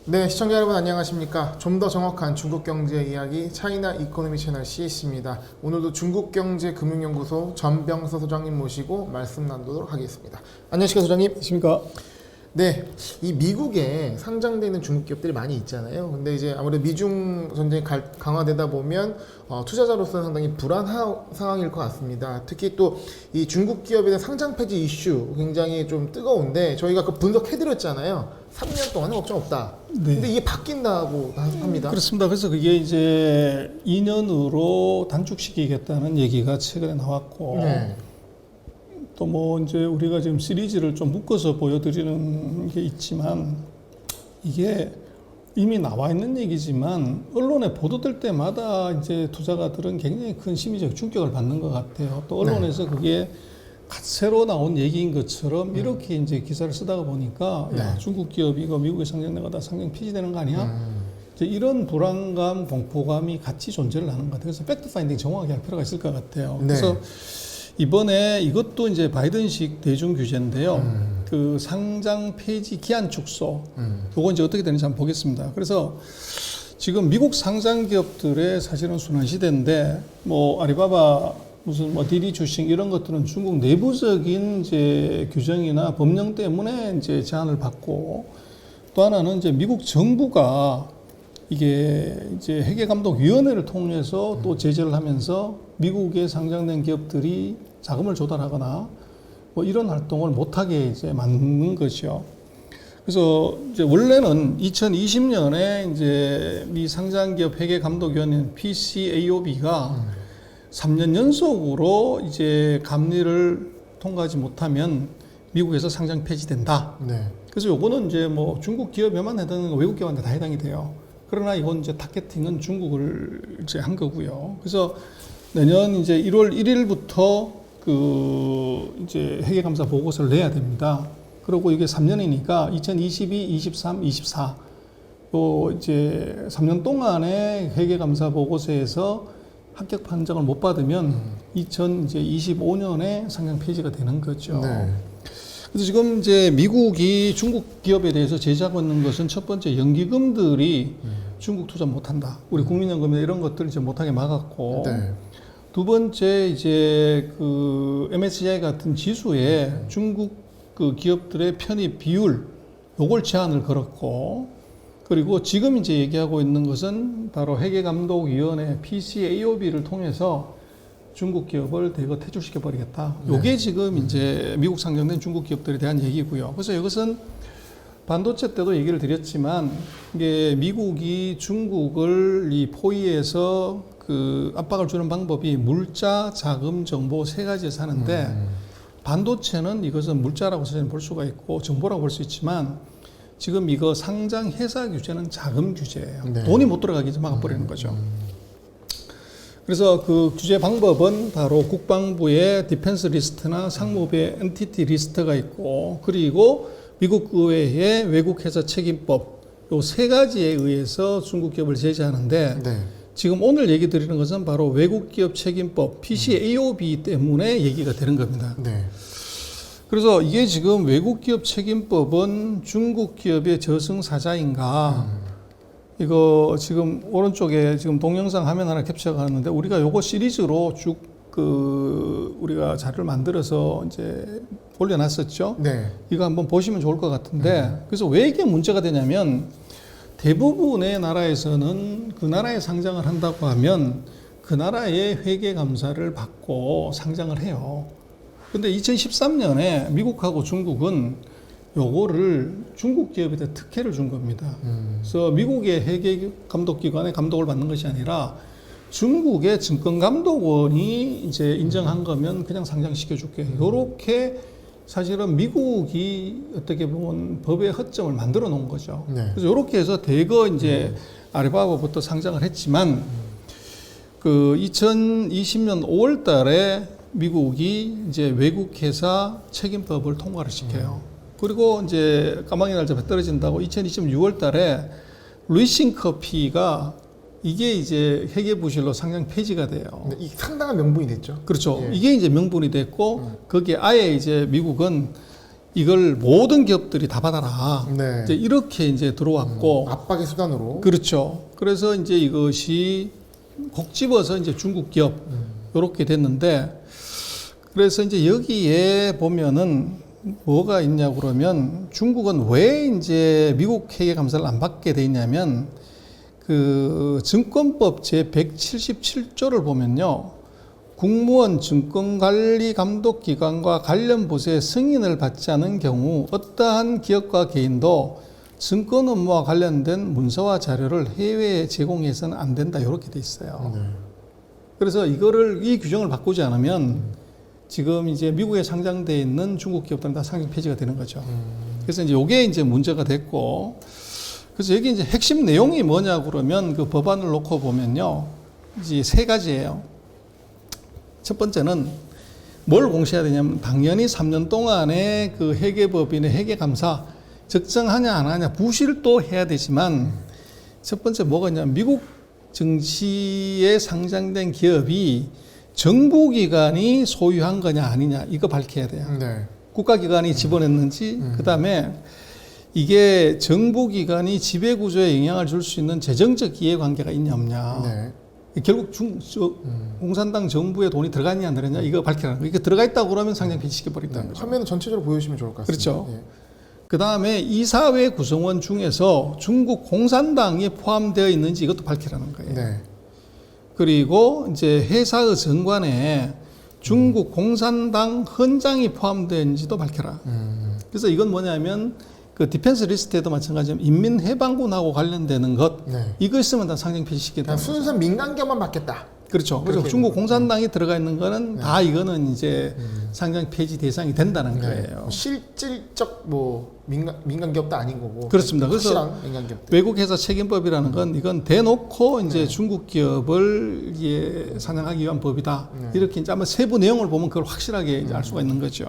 네, 시청자 여러분 안녕하십니까. 좀 더 정확한 중국 경제 이야기 차이나 이코노미 채널 CS입니다. 오늘도 중국경제금융연구소 전병서 소장님 모시고 말씀 나누도록 하겠습니다. 안녕하십니까 소장님. 안녕하십니까. 네, 이 미국에 상장되어 있는 중국 기업들이 많이 있잖아요. 근데 이제 아무래도 미중 전쟁이 강화되다 보면 투자자로서는 상당히 불안한 상황일 것 같습니다. 특히 또 이 중국 기업에 대한 상장 폐지 이슈 굉장히 좀 뜨거운데 저희가 그 분석해드렸잖아요. 3년 동안은 걱정 없다. 네. 근데 이게 바뀐다고 합니다. 그렇습니다. 그래서 그게 이제 2년으로 단축시키겠다는 얘기가 최근에 나왔고, 네. 또 뭐 이제 우리가 지금 시리즈를 좀 묶어서 보여드리는 게 있지만, 이게 이미 나와 있는 얘기지만 언론에 보도될 때마다 이제 투자가들은 굉장히 큰 심리적 충격을 받는 것 같아요. 또 언론에서 그게 새로 나온 얘기인 것처럼 이렇게 이제 기사를 쓰다가 보니까 야, 중국 기업이 이거 미국에 상장되거나 상장 폐지되는 거 아니야? 이제 이런 불안감, 공포감이 같이 존재를 하는 것 같아요. 그래서 팩트 파인딩 정확하게 할 필요가 있을 것 같아요. 네. 그래서 이번에 이것도 이제 바이든식 대중 규제인데요. 그 상장 폐지 기한 축소, 요거 이제 어떻게 되는지 한번 보겠습니다. 그래서 지금 미국 상장 기업들의 사실은 순환 시대인데, 뭐 아리바바 무슨 뭐 디디 주식 이런 것들은 중국 내부적인 이제 규정이나 법령 때문에 이제 제한을 받고, 또 하나는 이제 미국 정부가 이게 이제 회계감독위원회를 통해서 또 제재를 하면서 미국에 상장된 기업들이 자금을 조달하거나 뭐 이런 활동을 못하게 이제 막는 것이요. 그래서 이제 원래는 2020년에 이제 미 상장기업 회계감독위원회 PCAOB가 3년 연속으로 이제 감리를 통과하지 못하면 미국에서 상장 폐지된다. 네. 그래서 요거는 이제 뭐 중국 기업에만 해당하는 거 외국 기업한테 다 해당이 돼요. 그러나 이건 이제 타겟팅은 중국을 이제 한 거고요. 그래서 내년 이제 1월 1일부터 그 이제 회계감사 보고서를 내야 됩니다. 그리고 이게 3년이니까 2022, 23, 24. 요 이제 3년 동안의 회계감사 보고서에서 합격 판정을 못 받으면 2025년에 상장 폐지가 되는 거죠. 네. 그래서 지금 이제 미국이 중국 기업에 대해서 제재하고 있는 것은 첫 번째 연기금들이 중국 투자 못한다. 우리 국민연금이나 이런 것들을 이제 못하게 막았고, 네. 두 번째 이제 그 MSCI 같은 지수에 중국 그 기업들의 편입 비율 요걸 제한을 걸었고, 그리고 지금 이제 얘기하고 있는 것은 바로 회계감독위원회 PCAOB를 통해서 중국 기업을 대거 퇴출시켜 버리겠다. 요게 지금 이제 미국 상장된 중국 기업들에 대한 얘기고요. 그래서 이것은 반도체 때도 얘기를 드렸지만 이게 미국이 중국을 이 포위해서 그 압박을 주는 방법이 물자, 자금, 정보 세 가지에서 하는데 반도체는 이것은 물자라고 사실 볼 수가 있고 정보라고 볼 수 있지만 지금 이거 상장 회사 규제는 자금 규제예요. 네. 돈이 못 들어가게 막아버리는 거죠. 그래서 그 규제 방법은 바로 국방부의 디펜스 리스트나 상무부의 엔티티 리스트가 있고, 그리고 미국 의회의 외국회사 책임법, 요 세 가지에 의해서 중국 기업을 제재하는데, 네. 지금 오늘 얘기 드리는 것은 바로 외국기업 책임법 PCAOB 때문에 얘기가 되는 겁니다. 네. 그래서 이게 지금 외국기업 책임법은 중국 기업의 저승사자인가? 이거 지금 오른쪽에 지금 동영상 화면 하나 캡처가 하는데 우리가 요거 시리즈로 쭉 그 우리가 자료를 만들어서 이제 올려놨었죠. 네. 이거 한번 보시면 좋을 것 같은데 그래서 왜 이게 문제가 되냐면 대부분의 나라에서는 그 나라에 상장을 한다고 하면 그 나라의 회계 감사를 받고 상장을 해요. 근데 2013년에 미국하고 중국은 요거를 중국 기업에다 특혜를 준 겁니다. 그래서 미국의 회계 감독기관의 감독을 받는 것이 아니라 중국의 증권감독원이 이제 인정한 거면 그냥 상장시켜줄게. 요렇게 사실은 미국이 어떻게 보면 법의 허점을 만들어 놓은 거죠. 네. 그래서 요렇게 해서 대거 이제 아리바바부터 상장을 했지만 그 2020년 5월 달에 미국이 이제 외국회사 책임법을 통과를 시켜요. 그리고 이제 까마귀 날짜 떨어진다고 2020년 6월 달에 루이싱 커피가 이게 이제 회계부실로 상장 폐지가 돼요. 네. 이 상당한 명분이 됐죠. 그렇죠. 예. 이게 이제 명분이 됐고 거기에 아예 이제 미국은 이걸 모든 기업들이 다 받아라. 네. 이제 이렇게 이제 들어왔고, 압박의 수단으로. 그렇죠. 그래서 이제 이것이 곡 집어서 이제 중국 기업 이렇게 됐는데, 그래서 이제 여기에 보면은 뭐가 있냐 그러면 중국은 왜 이제 미국 회계 감사를 안 받게 돼 있냐면 그 증권법 제 177조를 보면요. 국무원 증권관리감독기관과 관련 부서의 승인을 받지 않은 경우 어떠한 기업과 개인도 증권 업무와 관련된 문서와 자료를 해외에 제공해서는 안 된다 이렇게 돼 있어요. 네. 그래서 이 규정을 바꾸지 않으면 지금 이제 미국에 상장돼 있는 중국 기업들은 다 상장 폐지가 되는 거죠. 그래서 이제 이게 이제 문제가 됐고, 그래서 여기 이제 핵심 내용이 뭐냐 그러면 그 법안을 놓고 보면요, 이제 세 가지예요. 첫 번째는 뭘 공시해야 되냐면 당연히 3년 동안에 그 회계법인의 회계감사 적정하냐 안 하냐 부실도 해야 되지만 첫 번째 뭐가 있냐면 미국 증시에 상장된 기업이 정부기관이 소유한 거냐 아니냐 이거 밝혀야 돼요. 네. 국가기관이 집어냈는지 그다음에 이게 정부기관이 지배구조에 영향을 줄 수 있는 재정적 이해관계가 있냐 없냐. 네. 결국 공산당 정부의 돈이 들어갔냐 안 들어갔냐 이거 밝히라는 거예요. 이게 들어가 있다고 그러면 상장 폐지시켜버린다는 거죠. 화면 전체적으로 보여주시면 좋을 것 같습니다. 그렇죠. 예. 그 다음에 이사회 구성원 중에서 중국 공산당이 포함되어 있는지 이것도 밝히라는 거예요. 네. 그리고 이제 회사의 정관에 중국 공산당 헌장이 포함되는지도 밝혀라. 그래서 이건 뭐냐면 그 디펜스 리스트에도 마찬가지로 인민해방군하고 관련되는 것 네. 이거 있으면 다 상장 폐지시키겠다. 그냥 순수한 민간 기업만 받겠다. 그렇죠. 그래서 그렇게 중국 공산당이 들어가 있는 거는 다 이거는 이제 상장 폐지 대상이 된다는 네. 거예요. 실질적 뭐 민간 기업도 아닌 거고. 그렇습니다. 그래서 확실한 민간 기업. 외국 회사 책임법이라는 건 이건 대놓고 이제 중국 기업을 이게 상장하기 위한 법이다. 이렇게 이제 아마 세부 내용을 보면 그걸 확실하게 이제 알 수가 있는 거죠.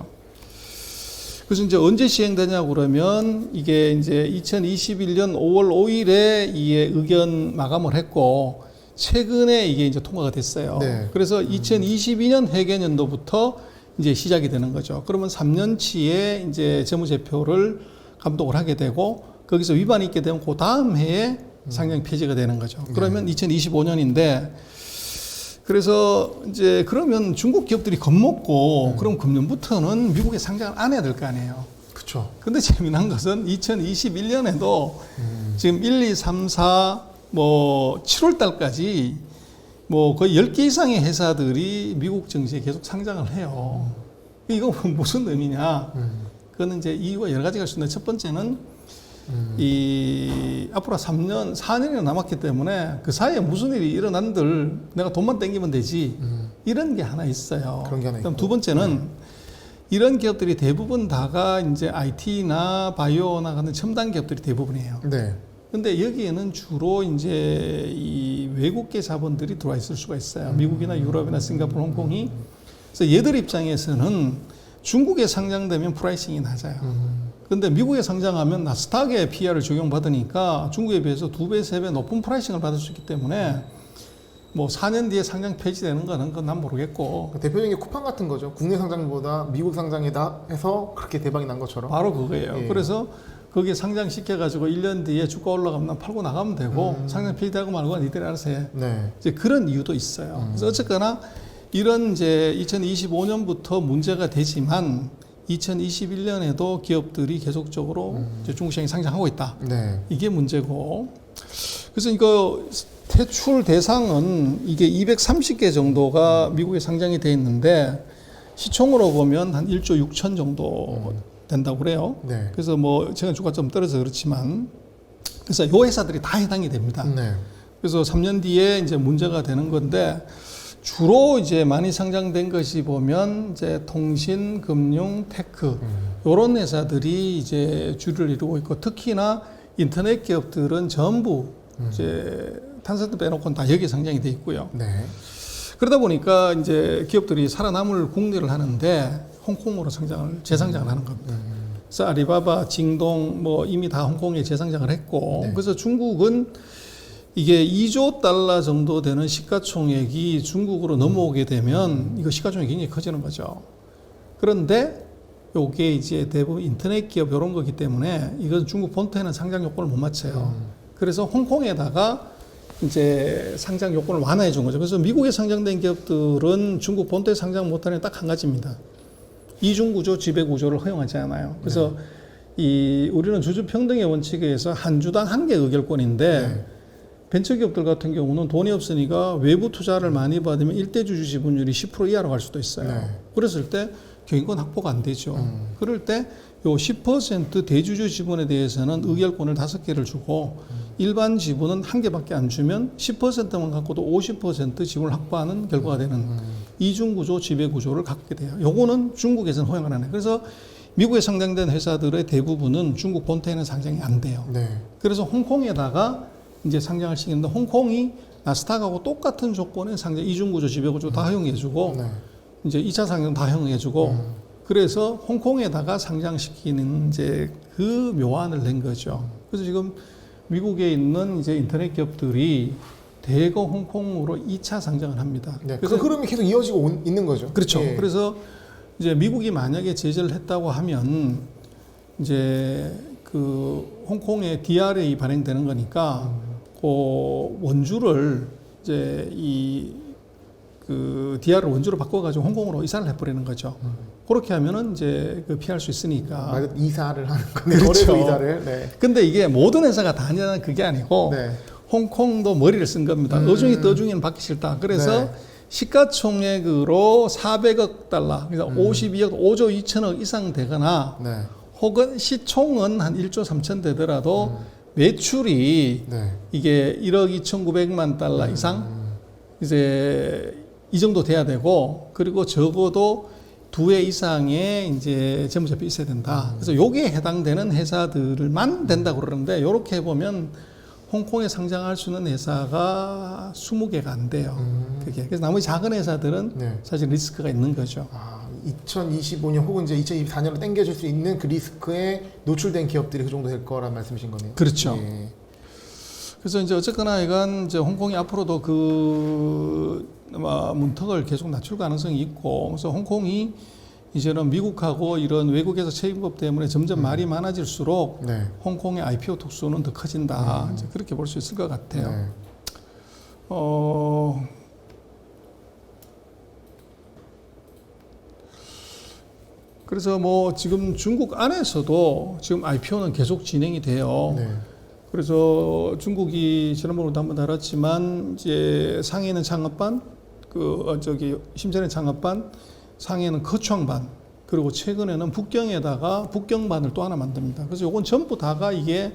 그래서 이제 언제 시행되냐 그러면 이게 이제 2021년 5월 5일에 이게 의견 마감을 했고 최근에 이게 이제 통과가 됐어요. 네. 그래서 2022년 회계년도부터 이제 시작이 되는 거죠. 그러면 3년치의 이제 재무제표를 감독을 하게 되고 거기서 위반이 있게 되면 그 다음 해에 상장 폐지가 되는 거죠. 그러면 2025년인데 그래서 이제 그러면 중국 기업들이 겁먹고 그럼 금년부터는 미국에 상장을 안 해야 될 거 아니에요. 그렇죠. 근데 재미난 것은 2021년에도 지금 1, 2, 3, 4, 뭐 7월 달까지 뭐 거의 10개 이상의 회사들이 미국 증시에 계속 상장을 해요. 이거 무슨 의미냐? 그거는 이제 이유가 여러 가지가 있는데 첫 번째는 이 앞으로 3년, 4년이 남았기 때문에 그 사이에 무슨 일이 일어난들 내가 돈만 땡기면 되지 이런 게 하나 있어요. 그런 게 하나 그다음 있고. 두 번째는 이런 기업들이 대부분 다가 이제 IT나 바이오나 같은 첨단 기업들이 대부분이에요. 네. 근데 여기에는 주로 이제 이 외국계 자본들이 들어와 있을 수가 있어요. 미국이나 유럽이나 싱가포르, 홍콩이. 그래서 얘들 입장에서는 중국에 상장되면 프라이싱이 낮아요. 근데 미국에 상장하면 나스닥에 PR을 적용받으니까 중국에 비해서 2배, 3배 높은 프라이싱을 받을 수 있기 때문에 뭐 4년 뒤에 상장 폐지되는 거는 그건 난 모르겠고. 그 대표적인 게 쿠팡 같은 거죠. 국내 상장보다 미국 상장이다 해서 그렇게 대박이 난 것처럼. 바로 그거예요. 예. 그래서 거기에 상장시켜가지고 1년 뒤에 주가 올라가면 팔고 나가면 되고 상장 폐지되고 말고는 니들이 알아서 해. 네. 이제 그런 이유도 있어요. 그래서 어쨌거나 이런 이제 2025년부터 문제가 되지만 2021년에도 기업들이 계속적으로 이제 중국 시장에 상장하고 있다. 네. 이게 문제고. 그래서 이거 퇴출 대상은 이게 230개 정도가 미국에 상장이 돼 있는데 시총으로 보면 한 1조 6천 정도 된다고 그래요. 네. 그래서 뭐 제가 주가 좀 떨어져 그렇지만 그래서 요 회사들이 다 해당이 됩니다. 네. 그래서 3년 뒤에 이제 문제가 되는 건데 주로 이제 많이 상장된 것이 보면 이제 통신, 금융, 테크 이런 회사들이 이제 주를 이루고 있고 특히나 인터넷 기업들은 전부 이제 탄산도 빼놓고는 다 여기 상장이 돼 있고요. 네. 그러다 보니까 이제 기업들이 살아남을 궁리를 하는데 홍콩으로 재상장을 하는 겁니다. 그래서 아리바바, 징동 뭐 이미 다 홍콩에 재상장을 했고 네. 그래서 중국은 이게 2조 달러 정도 되는 시가총액이 중국으로 넘어오게 되면 이거 시가총액이 굉장히 커지는 거죠. 그런데 요게 이제 대부분 인터넷 기업 이런 거기 때문에 이건 중국 본토에는 상장 요건을 못 맞춰요. 그래서 홍콩에다가 이제 상장 요건을 완화해 준 거죠. 그래서 미국에 상장된 기업들은 중국 본토에 상장 못하는 딱 한 가지입니다. 이중 구조, 지배 구조를 허용하지 않아요. 그래서 우리는 주주 평등의 원칙에 의해서 한 주당 한 개 의결권인데 벤처기업들 같은 경우는 돈이 없으니까 외부 투자를 많이 받으면 일대 주주 지분율이 10% 이하로 갈 수도 있어요. 그랬을 때 경영권 확보가 안 되죠. 그럴 때 요 10% 대주주 지분에 대해서는 의결권을 5개를 주고 일반 지분은 1개밖에 안 주면 10%만 갖고도 50% 지분을 확보하는 결과가 되는 이중구조, 지배구조를 갖게 돼요. 요거는 중국에서는 허용을 안 해요. 그래서 미국에 상장된 회사들의 대부분은 중국 본토에는 상장이 안 돼요. 그래서 홍콩에다가 이제 상장을 시키는데 홍콩이 나스닥하고 똑같은 조건의 상장, 이중구조, 지배구조 다 허용해주고 이제 2차 상장 다 허용해주고 그래서 홍콩에다가 상장시키는 이제 그 묘안을 낸 거죠. 그래서 지금 미국에 있는 이제 인터넷 기업들이 대거 홍콩으로 2차 상장을 합니다. 그래서 그 흐름이 계속 이어지고 있는 거죠. 그렇죠. 그래서 이제 미국이 만약에 제재를 했다고 하면 이제 그 홍콩에 DRA 발행되는 거니까 그 원주를 이제 그 DR을 원주로 바꿔가지고 홍콩으로 이사를 해버리는 거죠. 그렇게 하면은 이제 그 피할 수 있으니까. 이사를 하는 거네. 그렇죠. 거래소 이사를. 근데 이게 모든 회사가 다 하냐는 그게 아니고 홍콩도 머리를 쓴 겁니다. 어중이 떠중이는 받기 싫다. 그래서 시가총액으로 400억 달러, 그래서 52억, 5조 2천억 이상 되거나 혹은 시총은 한 1조 3천 되더라도 매출이 이게 1억 2,900만 달러 이상 이제 이 정도 돼야 되고 그리고 적어도 2회 이상의 이제 재무제표 있어야 된다. 그래서 여기에 해당되는 회사들만 된다고 그러는데 이렇게 해보면 홍콩에 상장할 수 있는 회사가 20개가 안 돼요. 그게. 그래서 나머지 작은 회사들은 사실 리스크가 있는 거죠. 2025년 혹은 이제 2024년으로 당겨줄 수 있는 그 리스크에 노출된 기업들이 그 정도 될 거란 말씀이신 거네요. 그렇죠. 그래서 이제 어쨌거나 이건 이제 홍콩이 앞으로도 그 문턱을 계속 낮출 가능성이 있고, 그래서 홍콩이 이제는 미국하고 이런 외국에서 책임법 때문에 점점 말이 많아질수록 홍콩의 IPO 특수는 더 커진다. 이제 그렇게 볼 수 있을 것 같아요. 그래서 뭐 지금 중국 안에서도 지금 IPO는 계속 진행이 돼요. 그래서 중국이 지난번에도 한번 다뤘지만 이제 상해는 창업반, 심전에 창업반, 상해는 거창반, 그리고 최근에는 북경에다가 북경반을 또 하나 만듭니다. 그래서 요건 전부 다가 이게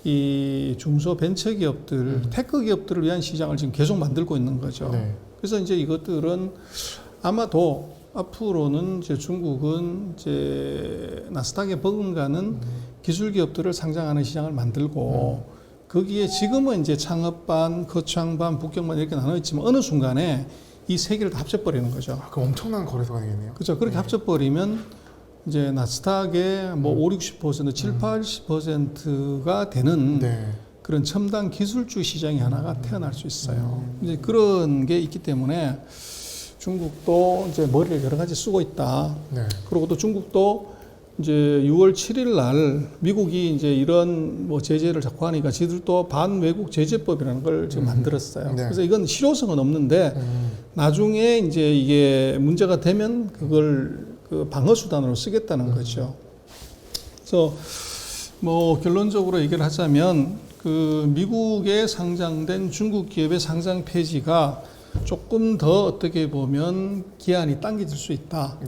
이 중소 벤처 기업들, 테크 기업들을 위한 시장을 지금 계속 만들고 있는 거죠. 그래서 이제 이것들은 아마도 앞으로는 이제 중국은 이제 나스닥에 버금가는 기술 기업들을 상장하는 시장을 만들고 거기에 지금은 이제 창업반, 거창반, 북경반 이렇게 나눠 있지만 어느 순간에 이 세 개를 다 합쳐버리는 거죠. 그럼 엄청난 거래소가 되겠네요. 그렇죠. 그렇게 합쳐버리면 이제 나스닥의 뭐 5, 60%, 7, 80%가 되는 그런 첨단 기술주 시장이 하나가 태어날 수 있어요. 이제 그런 게 있기 때문에 중국도 이제 머리를 여러 가지 쓰고 있다. 그리고 또 중국도 이제 6월 7일 날 미국이 이제 이런 뭐 제재를 자꾸 하니까 지들도 반외국 제재법이라는 걸 지금 만들었어요. 그래서 이건 실효성은 없는데 나중에 이제 이게 문제가 되면 그걸 그 방어 수단으로 쓰겠다는 거죠. 그래서 뭐 결론적으로 얘기를 하자면 그 미국에 상장된 중국 기업의 상장 폐지가 조금 더 어떻게 보면 기한이 당겨질 수 있다.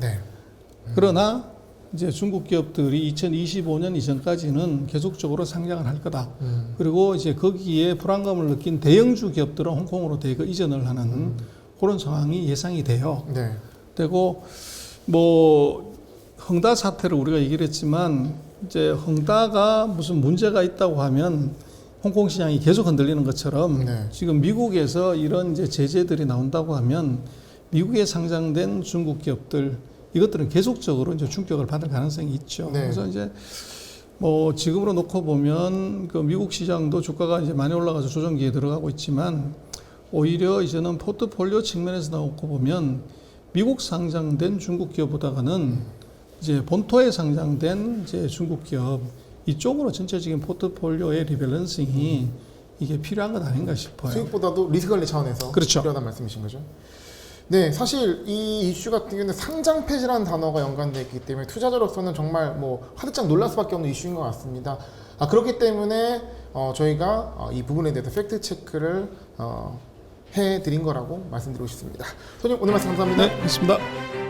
그러나 이제 중국 기업들이 2025년 이전까지는 계속적으로 상장을 할 거다. 그리고 이제 거기에 불안감을 느낀 대형주 기업들은 홍콩으로 대거 이전을 하는 그런 상황이 예상이 돼요. 되고 뭐 헝다 사태를 우리가 얘기를 했지만 이제 헝다가 무슨 문제가 있다고 하면 홍콩 시장이 계속 흔들리는 것처럼 지금 미국에서 이런 이제 제재들이 나온다고 하면 미국에 상장된 중국 기업들 이것들은 계속적으로 이제 충격을 받을 가능성이 있죠. 그래서 이제 뭐 지금으로 놓고 보면 그 미국 시장도 주가가 이제 많이 올라가서 조정기에 들어가고 있지만 오히려 이제는 포트폴리오 측면에서 놓고 보면 미국 상장된 중국 기업보다는 이제 본토에 상장된 이제 중국 기업 이쪽으로 전체적인 포트폴리오의 리밸런싱이 이게 필요한 것 아닌가 싶어요. 수익보다도 리스크 관리 차원에서 그렇죠. 필요하다는 말씀이신 거죠? 네, 사실 이 이슈 같은 경우는 상장 폐지라는 단어가 연관되어 있기 때문에 투자자로서는 정말 뭐 화들짝 놀랄 수밖에 없는 이슈인 것 같습니다. 그렇기 때문에 저희가 이 부분에 대해서 팩트 체크를 해드린 거라고 말씀드리고 싶습니다. 손님 오늘 말씀 감사합니다. 네, 있습니다.